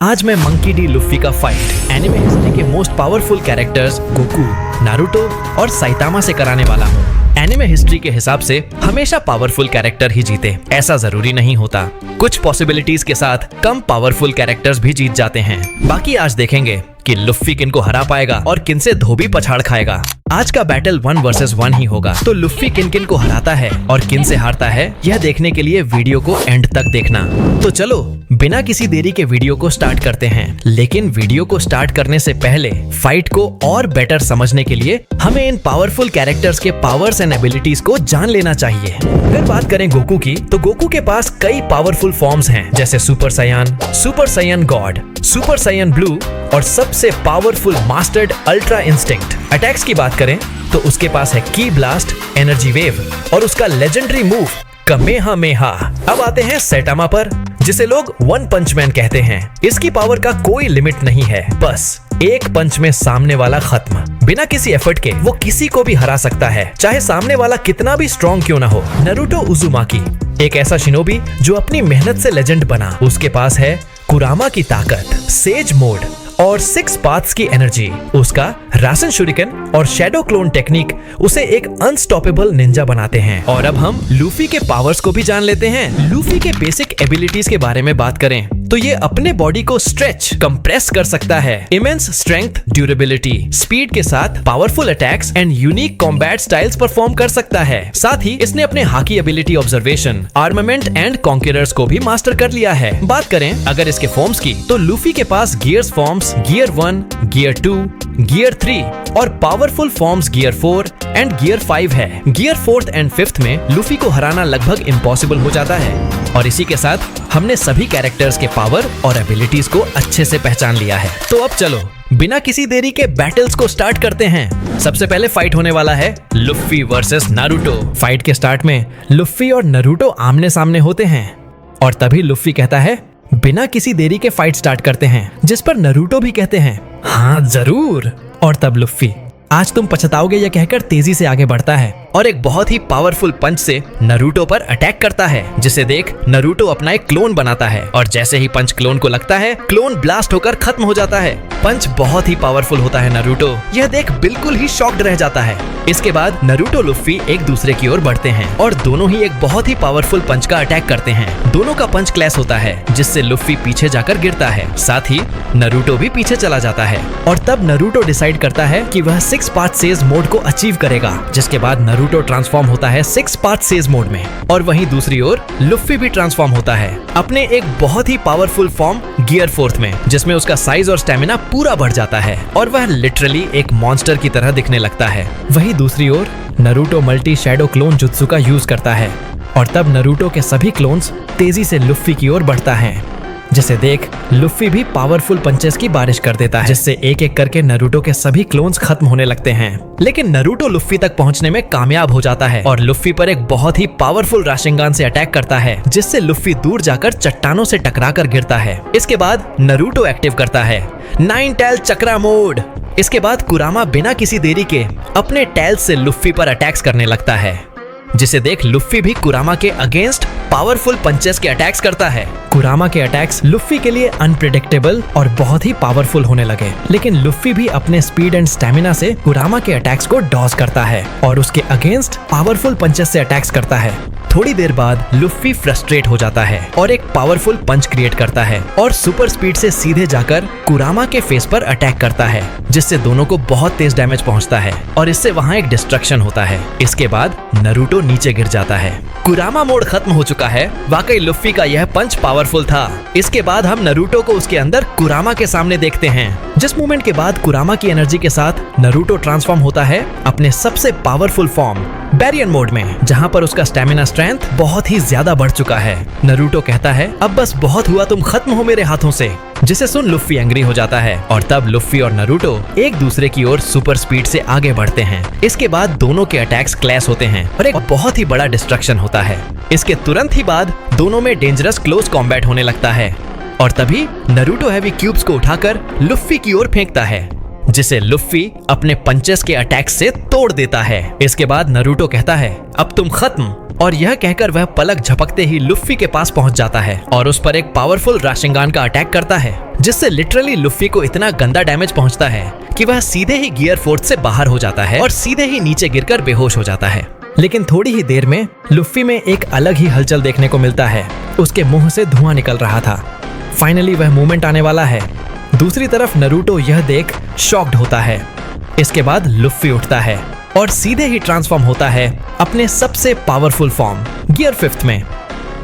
आज मैं monkey D Luffy का फाइट एनिमे हिस्ट्री के most powerful characters Goku, Naruto और साइतामा से कराने वाला हूँ। एनिमे हिस्ट्री के हिसाब से हमेशा पावरफुल कैरेक्टर ही जीते, ऐसा जरूरी नहीं होता। कुछ पॉसिबिलिटीज के साथ कम पावरफुल कैरेक्टर्स भी जीत जाते हैं। बाकी आज देखेंगे कि लुफी किन को हरा पाएगा और किन से धोबी पछाड़ खाएगा। आज का बैटल 1 वर्सेस 1 ही होगा, तो लुफी किन किन को हराता है और किन से हारता है, यह देखने के लिए वीडियो को एंड तक देखना। तो चलो बिना किसी देरी के वीडियो को स्टार्ट करते हैं। लेकिन वीडियो को स्टार्ट करने से पहले फाइट को और बेटर समझने के लिए हमें इन पावरफुल कैरेक्टर्स के पावर्स एंड एबिलिटीज को जान लेना चाहिए। अगर बात करें गोकू की, तो गोकू के पास कई पावरफुल फॉर्म्स हैं, जैसे सुपर साइयन गॉड, सुपर साइयन ब्लू और सबसे powerful mastered ultra instinct. Attacks की बात करें तो उसके पास है की ब्लास्ट, एनर्जी वेव और उसका लेजेंडरी मूव कमेहामेहा। अब आते हैं सैटामा पर, जिसे लोग वन पंच मैन कहते हैं। इसकी पावर का कोई लिमिट नहीं है, बस एक पंच में सामने वाला खत्म। बिना किसी एफर्ट के वो किसी को भी हरा सकता है, चाहे सामने वाला कितना भी स्ट्रॉन्ग क्यों ना हो। नारुतो उजुमाकी एक ऐसा शिनोबी जो अपनी मेहनत से लेजेंड बना। उसके पास है कुरामा की ताकत, सेज मोड और 6 पाथ्स की एनर्जी। उसका रासन शुरिकन और शैडो क्लोन टेक्निक उसे एक अनस्टॉपेबल निंजा बनाते हैं। और अब हम लूफी के पावर्स को भी जान लेते हैं। लूफी के बेसिक एबिलिटीज के बारे में बात करें तो ये अपने बॉडी को स्ट्रेच, कंप्रेस कर सकता है। इमेंस स्ट्रेंथ, ड्यूरेबिलिटी, स्पीड के साथ powerful attacks and unique combat styles perform कर सकता है। साथ ही इसने अपने hockey ability observation, armament and conquerors को भी मास्टर कर लिया है। बात करें अगर इसके फॉर्म्स की, तो लूफी के पास gears forms gear 1, gear 2, gear 3 और powerful forms gear 4 and gear 5 है। गियर 4th एंड 5th में लूफी को हराना लगभग इम्पॉसिबल हो जाता है। और इसी के साथ हमने सभी कैरेक्टर्स के पावर और एबिलिटीज को अच्छे से पहचान लिया है। तो अब चलो बिना किसी देरी के बैटल्स को स्टार्ट करते हैं। सबसे पहले फाइट होने वाला है लुफी वर्सेस नारुतो। फाइट के स्टार्ट में लुफी और नारुतो आमने सामने होते हैं और तभी लुफी कहता है बिना किसी देरी के फाइट स्टार्ट करते हैं, जिस पर नारुतो भी कहते हैं हाँ जरूर। और तब लुफी आज तुम पछताओगे यह कहकर तेजी से आगे बढ़ता है और एक बहुत ही पावरफुल पंच से नारुतो पर अटैक करता है, जिसे देख नारुतो अपना एक क्लोन बनाता है और जैसे ही पंच क्लोन को लगता है, क्लोन ब्लास्ट होकर खत्म हो जाता है। पंच बहुत ही पावरफुल होता है। नारुतो यह देख बिल्कुल ही शॉक्ड रह जाता है। इसके बाद नारुतो लुफी एक दूसरे की ओर बढ़ते हैं और दोनों ही एक बहुत ही पावरफुल पंच का अटैक करते हैं। दोनों का पंच क्लैश होता है, जिससे लुफी पीछे जाकर गिरता है। साथ ही नारुतो भी पीछे चला जाता है और तब नारुतो डिसाइड करता है कि वह 6 पाथ सेज मोड को अचीव करेगा, जिसके बाद नारुतो ट्रांसफॉर्म होता है 6 पाथ सेज मोड में। और वहीं दूसरी ओर लुफी भी ट्रांसफॉर्म होता है अपने एक बहुत ही पावरफुल फॉर्म गियर 4th में, जिसमें उसका साइज और स्टेमिना पूरा बढ़ जाता है और वह लिटरली एक मॉन्स्टर की तरह दिखने लगता है। वहीं दूसरी ओर Naruto multi shadow clone jutsu का यूज करता है और तब नारुतो के सभी क्लोन्स तेजी से लुफी की ओर बढ़ता है, जिसे देख लुफी भी पावरफुल पंचेस की बारिश कर देता है, जिससे एक एक करके नारुतो के सभी क्लोन्स खत्म होने लगते हैं। लेकिन नारुतो लुफी तक पहुंचने में कामयाब हो जाता है और लुफी पर एक बहुत ही पावरफुल राशिंगान से अटैक करता है, जिससे लुफी दूर जाकर चट्टानों से टकराकर गिरता है। इसके बाद नारुतो एक्टिव करता है 9 टैल चक्रा मोड। इसके बाद कुरामा बिना किसी देरी के अपने टैल से लुफी पर अटैक्स करने लगता है, जिसे देख लुफी भी कुरामा के अगेंस्ट पावरफुल पंचेस के अटैक्स करता है। कुरामा के अटैक्स लुफी के लिए अनप्रेडिक्टेबल और बहुत ही पावरफुल होने लगे, लेकिन लुफी भी अपने स्पीड एंड स्टेमिना से कुरामा के अटैक्स को डॉज करता है और उसके अगेंस्ट पावरफुल पंचेस से अटैक्स करता है। थोड़ी देर बाद लुफी फ्रस्ट्रेट हो जाता है और एक पावरफुल पंच क्रिएट करता है और सुपर स्पीड से सीधे जाकर कुरामा के फेस पर अटैक करता है, जिससे दोनों को बहुत तेज डैमेज पहुंचता है और इससे वहां एक डिस्ट्रक्शन होता है। इसके बाद नारुतो नीचे गिर जाता है। कुरामा मोड खत्म हो चुका है। वाकई लुफी का यह पंच पावरफुल था। इसके बाद हम नारुतो को उसके अंदर कुरामा के सामने देखते हैं, जिस मूवमेंट के बाद कुरामा की एनर्जी के साथ नारुतो ट्रांसफॉर्म होता है अपने सबसे पावरफुल फॉर्म बैरियन मोड में, जहां पर उसका स्टेमिना स्ट्रेंथ बहुत ही ज्यादा बढ़ चुका है। नारुतो कहता है अब बस बहुत हुआ, तुम खत्म हो मेरे हाथों से, जिसे सुन लुफी एंग्री हो जाता है और तब लुफी और नारुतो एक दूसरे की ओर सुपर स्पीड से आगे बढ़ते हैं। इसके बाद दोनों के अटैक्स क्लैश होते हैं और एक बहुत ही बड़ा डिस्ट्रक्शन होता है। इसके तुरंत ही बाद दोनों में डेंजरस क्लोज कॉम्बैट होने लगता है और तभी नारुतो हैवी क्यूब्स को उठाकर लुफी की ओर फेंकता है, जिसे लुफी अपने पंचेस के अटैक से तोड़ देता है। इसके बाद नारुतो कहता है अब तुम खत्म और यह कहकर वह पलक झपकते ही लुफी के पास पहुंच जाता है और उस पर एक पावरफुल राशिंगान का अटैक करता है, जिससे लिटरली लुफी को इतना गंदा डैमेज पहुंचता है कि वह सीधे ही गियर फोर्स से बाहर हो जाता है और सीधे ही नीचे गिरकर बेहोश हो जाता है। लेकिन थोड़ी ही देर में लुफी में एक अलग ही हलचल देखने को मिलता है। उसके मुंह से धुआं निकल रहा था। फाइनली वह मूवमेंट आने वाला है। दूसरी तरफ नरूटो यह देख शॉक्ड होता है। इसके बाद लुफी उठता है और सीधे ही ट्रांसफॉर्म होता है अपने सबसे पावरफुल फॉर्म गियर 5 में,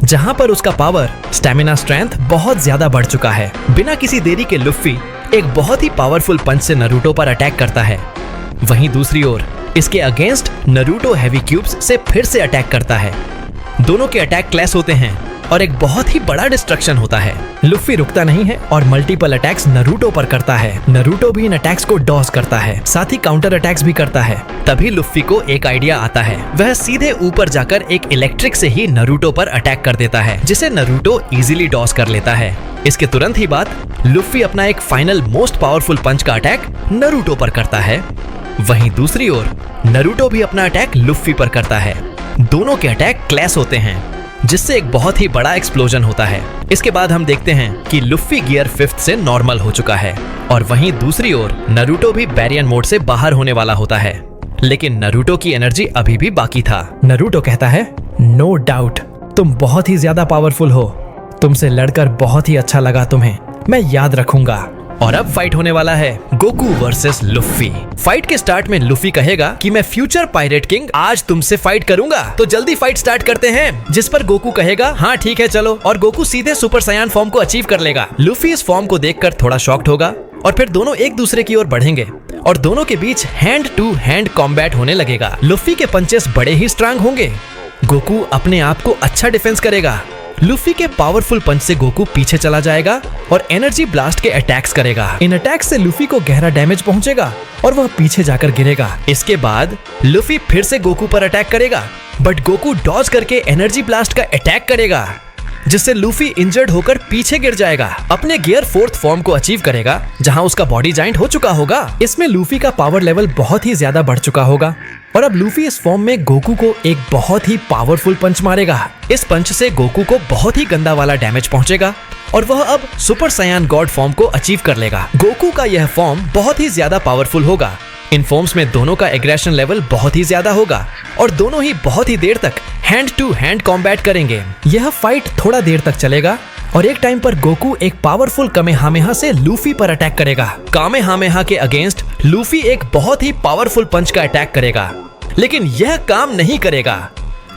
जहां पर उसका पावर स्टैमिना स्ट्रेंथ बहुत ज्यादा बढ़ चुका है। बिना किसी देरी के लुफी एक बहुत ही पावरफुल पंच से नरूटो पर अटैक करता है। वहीं दूसरी ओर इसके अगेंस्ट नरूटो हेवी क्यूब्स से फिर से अटैक करता है। दोनों के अटैक क्लैश होते हैं और एक बहुत ही बड़ा डिस्ट्रक्शन होता है। लुफी रुकता नहीं है और मल्टीपल अटैक्स नरूटो पर करता है। नरूटो भी इन अटैक्स को डॉज करता है, साथ ही काउंटर अटैक्स भी करता है। तभी लुफी को एक आइडिया आता है। वह सीधे ऊपर जाकर एक इलेक्ट्रिक से ही नरूटो पर अटैक कर देता है, जिसे नरूटो इजीली डॉज कर लेता है। इसके तुरंत ही बाद लुफी अपना एक फाइनल मोस्ट पावरफुल पंच का अटैक नरूटो पर करता है। वहीं दूसरी ओर नरूटो भी अपना अटैक लुफी पर करता है। दोनों के अटैक क्लैश होते हैं, जिससे एक बहुत ही बड़ा एक्सप्लोजन होता है। इसके बाद हम देखते हैं कि लुफी गियर 5 से नॉर्मल हो चुका है और वहीं दूसरी ओर नरूटो भी बैरियन मोड से बाहर होने वाला होता है। लेकिन नरूटो की एनर्जी अभी भी बाकी था। नरूटो कहता है, नो डाउट तुम बहुत ही ज्यादा पावरफुल हो। तुमसे लड़कर बहुत ही अच्छा लगा तुम्हें, मैं याद रखूंगा। और अब फाइट होने वाला है गोकू वर्सेस लुफी। फाइट के स्टार्ट में लुफी कहेगा कि मैं फ्यूचर पायरेट किंग आज तुमसे फाइट करूंगा, तो जल्दी फाइट स्टार्ट करते हैं। जिस पर गोकू कहेगा, हाँ ठीक है चलो, और गोकू सीधे सुपर साइयान फॉर्म को अचीव कर लेगा। लुफी इस फॉर्म को देखकर थोड़ा शॉक्ड होगा और फिर दोनों एक दूसरे की ओर बढ़ेंगे और दोनों के बीच हैंड टू हैंड कॉम्बैट होने लगेगा। लुफी के पंचेस बड़े ही स्ट्रांग होंगे। गोकू अपने आप को अच्छा डिफेंस करेगा। लुफी के पावरफुल पंच से गोकू पीछे चला जाएगा और एनर्जी ब्लास्ट के अटैक्स करेगा। इन अटैक्स से लुफी को गहरा डैमेज पहुंचेगा और वह पीछे जाकर गिरेगा। इसके बाद लुफी फिर से गोकू पर अटैक करेगा, बट गोकू डॉज करके एनर्जी ब्लास्ट का अटैक करेगा, जिससे लुफी इंजर्ड होकर पीछे गिर जाएगा। अपने गियर 4th फॉर्म को अचीव करेगा, जहां उसका बॉडी जॉइंट हो चुका होगा। इसमें लुफी का पावर लेवल बहुत ही ज्यादा बढ़ चुका होगा और अब लुफी इस फॉर्म में गोकू को एक बहुत ही पावरफुल पंच मारेगा। इस पंच से गोकू को बहुत ही गंदा वाला डैमेज पहुंचेगा और वह अब सुपर साइयान गॉड फॉर्म को अचीव कर लेगा। गोकू का यह फॉर्म बहुत ही ज्यादा पावरफुल होगा। इन फॉर्म्स में दोनों का एग्रेशन लेवल बहुत ही ज्यादा होगा और दोनों ही बहुत ही देर तक हैंड टू हैंड कॉम्बैट करेंगे। यह फाइट थोड़ा देर तक चलेगा और एक टाइम पर गोकू एक पावरफुल कामेहामेहा से लुफी पर अटैक करेगा। कामेहामेहा के अगेंस्ट लुफी एक बहुत ही पावरफुल पंच का अटैक करेगा, लेकिन यह काम नहीं करेगा।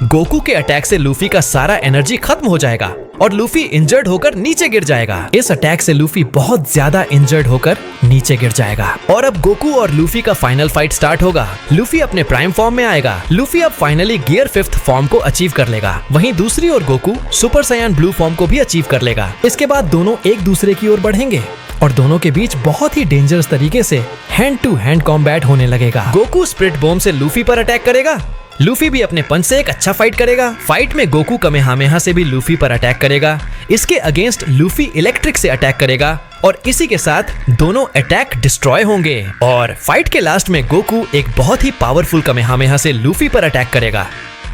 गोकू के अटैक से लुफी का सारा एनर्जी खत्म हो जाएगा और लुफी इंजर्ड होकर नीचे गिर जाएगा। इस अटैक से लुफी बहुत ज्यादा इंजर्ड होकर नीचे गिर जाएगा और अब गोकू और लुफी का फाइनल फाइट स्टार्ट होगा। लुफी अपने प्राइम फॉर्म में आएगा। लुफी अब फाइनली गियर 5th फॉर्म को अचीव कर लेगा। वहीं दूसरी ओर गोकू सुपर साइयान ब्लू फॉर्म को भी अचीव कर लेगा। इसके बाद दोनों एक दूसरे की ओर बढ़ेंगे और दोनों के बीच बहुत ही डेंजरस तरीके से हैंड टू हैंड कॉम्बैट होने लगेगा। गोकू स्प्लिट बॉम्ब से लुफी पर अटैक करेगा। लुफी भी अपने पंच से एक अच्छा फाइट करेगा। फाइट में गोकू कामेहामेहा से भी लुफी पर अटैक करेगा। इसके अगेंस्ट लुफी इलेक्ट्रिक से अटैक करेगा और इसी के साथ दोनों अटैक डिस्ट्रॉय होंगे। और फाइट के लास्ट में गोकू एक बहुत ही पावरफुल कामेहामेहा से लुफी पर अटैक करेगा।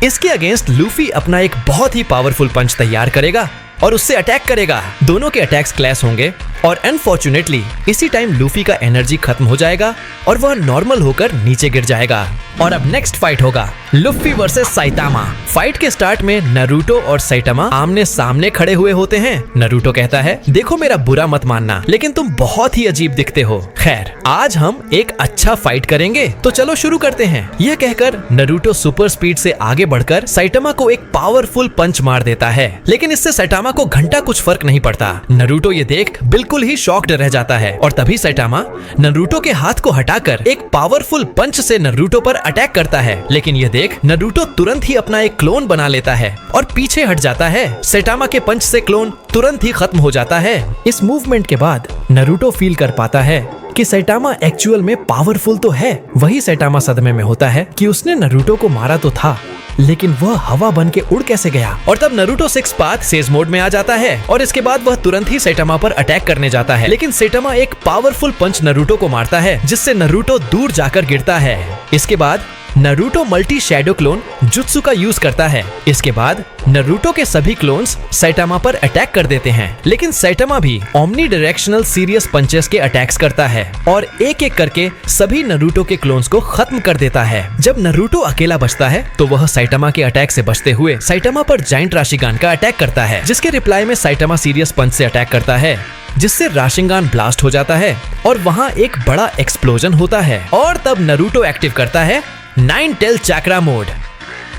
इसके अगेंस्ट लुफी अपना एक बहुत ही पावरफुल पंच तैयार करेगा और उससे अटैक करेगा। दोनों के अटैक्स क्लैश होंगे और अनफॉर्चुनेटली इसी टाइम लुफी का एनर्जी खत्म हो जाएगा और वह नॉर्मल होकर नीचे गिर जाएगा। और अब नेक्स्ट फाइट होगा लुफी वर्सेस साइतामा। फाइट के स्टार्ट में नरूटो और साइतामा आमने सामने खड़े हुए होते हैं। नरूटो कहता है, देखो मेरा बुरा मत मानना, लेकिन तुम बहुत ही अजीब दिखते हो। खैर, आज हम एक अच्छा फाइट करेंगे, तो चलो शुरू करते हैं। यह कहकर नरूटो सुपर स्पीड से आगे बढ़कर साइतामा को एक पावरफुल पंच मार देता है, लेकिन इससे साइतामा को घंटा कुछ फर्क नहीं पड़ता। नरूटो ये देख बिल्कुल ही शॉक्ड रह जाता है और तभी साइतामा नरूटो के हाथ को हटाकर एक पावरफुल पंच से नरूटो पर अटैक करता है, लेकिन यह देख नरूटो तुरंत ही अपना एक क्लोन बना लेता है और पीछे हट जाता है। साइतामा के पंच से क्लोन तुरंत ही खत्म हो जाता है। इस मूवमेंट के बाद नरूटो फील कर पाता है कि साइतामा एक्चुअल में पावरफुल तो है। वही साइतामा सदमे में होता है कि उसने नरूटो को मारा तो था, लेकिन वह हवा बन के उड़ कैसे गया। और तब नरूटो 6 पाथ सेज मोड में आ जाता है और इसके बाद वह तुरंत ही साइतामा पर अटैक करने जाता है, लेकिन साइतामा एक पावरफुल पंच नरूटो को मारता है, जिससे नरूटो दूर जाकर गिरता है। इसके बाद Naruto multi shadow clone jutsu का यूज करता है। इसके बाद नारुतो के सभी क्लोन्स साइटामा पर अटैक कर देते हैं, लेकिन साइटामा भी ओमनी डायरेक्शनल सीरियस पंचेस के अटैक्स करता है और एक एक करके सभी नारुतो के क्लोन्स को खत्म कर देता है। जब नारुतो अकेला बचता है तो वह साइटामा के अटैक से बचते हुए साइटामा पर जायंट राशिगान का अटैक करता है, जिसके रिप्लाई में साइटामा सीरियस पंच से अटैक करता है, जिससे राशिगान ब्लास्ट हो जाता है और वहाँ एक बड़ा एक्सप्लोजन होता है। और तब नारुतो एक्टिव करता है 9 टेल चक्रा मोड।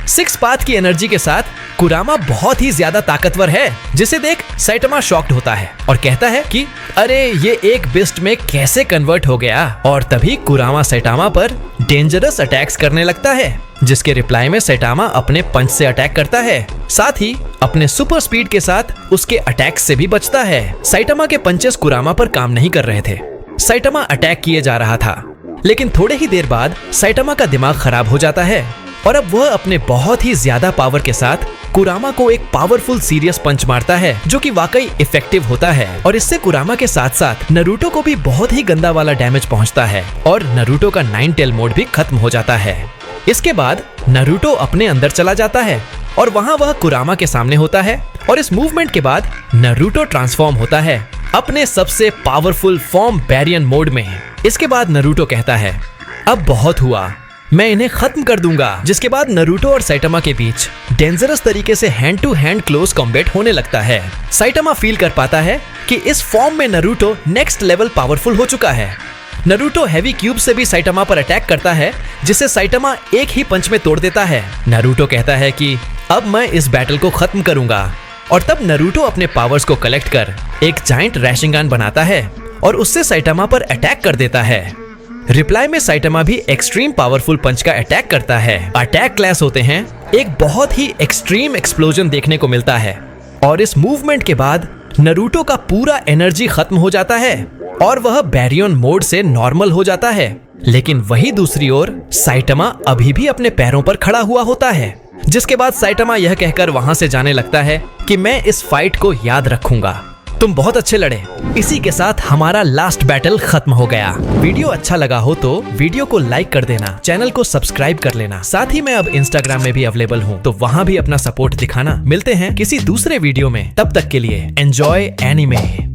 6 पाथ की एनर्जी के साथ कुरामा बहुत ही ज्यादा ताकतवर है, जिसे देख साइटामा शॉक्ड होता है और कहता है कि अरे ये एक बिस्ट में कैसे कन्वर्ट हो गया। और तभी कुरामा साइटामा पर डेंजरस अटैक्स करने लगता है, जिसके रिप्लाई में साइटामा अपने पंच से अटैक करता है, साथ ही अपने सुपर स्पीड के साथ उसके अटैक से भी बचता है। साइटामा के पंचेस कुरामा पर काम नहीं कर रहे थे। साइटामा अटैक किए जा रहा था, लेकिन थोड़े ही देर बाद साइटामा का दिमाग खराब हो जाता है और अब वह अपने बहुत ही ज्यादा पावर के साथ कुरामा को एक पावरफुल सीरियस पंच मारता है, जो कि वाकई इफेक्टिव होता है। और इससे कुरामा के साथ साथ नारुतो को भी बहुत ही गंदा वाला डैमेज पहुंचता है और नारुतो का 9 टेल मोड भी खत्म हो जाता है। इसके बाद नारुतो अपने अंदर चला जाता है और वहाँ वह कुरामा के सामने होता है और इस मूवमेंट के बाद नारुतो ट्रांसफॉर्म होता है अपने सबसे पावरफुल फॉर्म बैरियन मोड में। इसके बाद नारुतो कहता है अब बहुत हुआ, मैं इन्हें खत्म कर दूंगा। जिसके बाद नारुतो और साइटामा के बीच डेंजरस तरीके से hand to hand close combat होने लगता है। साइटामा फील कर पाता है कि इस फॉर्म में नारुतो नेक्स्ट लेवल पावरफुल हो चुका है। नारुतो हैवी क्यूब से भी साइटामा पर अटैक करता है, जिसे साइटामा एक ही पंच में तोड़ देता है। नारुतो कहता है कि अब मैं इस बैटल को खत्म करूंगा और तब नारुतो अपने पावर्स को कलेक्ट कर एक जायंट राशिगान बनाता है और उससे साइटामा पर अटैक कर देता है। रिप्लाई में साइटामा भी एक्सट्रीम पावरफुल पंच का अटैक करता है। अटैक क्लैश होते हैं, एक बहुत ही एक्सट्रीम एक्सप्लोजन देखने को मिलता है और इस मूवमेंट के बाद नारुतो का पूरा एनर्जी खत्म हो जाता है और वह बैरियन मोड से नॉर्मल हो जाता है। लेकिन वही दूसरी ओर साइटामा अभी भी अपने पैरों पर खड़ा हुआ होता है, जिसके बाद साइटामा यह कहकर वहां से जाने लगता है कि मैं इस फाइट को याद रखूंगा, तुम बहुत अच्छे लड़े। इसी के साथ हमारा लास्ट बैटल खत्म हो गया। वीडियो अच्छा लगा हो तो वीडियो को लाइक कर देना, चैनल को सब्सक्राइब कर लेना। साथ ही मैं अब इंस्टाग्राम में भी अवेलेबल हूँ, तो वहाँ भी अपना सपोर्ट दिखाना। मिलते हैं किसी दूसरे वीडियो में, तब तक के लिए एंजॉय एनीमे।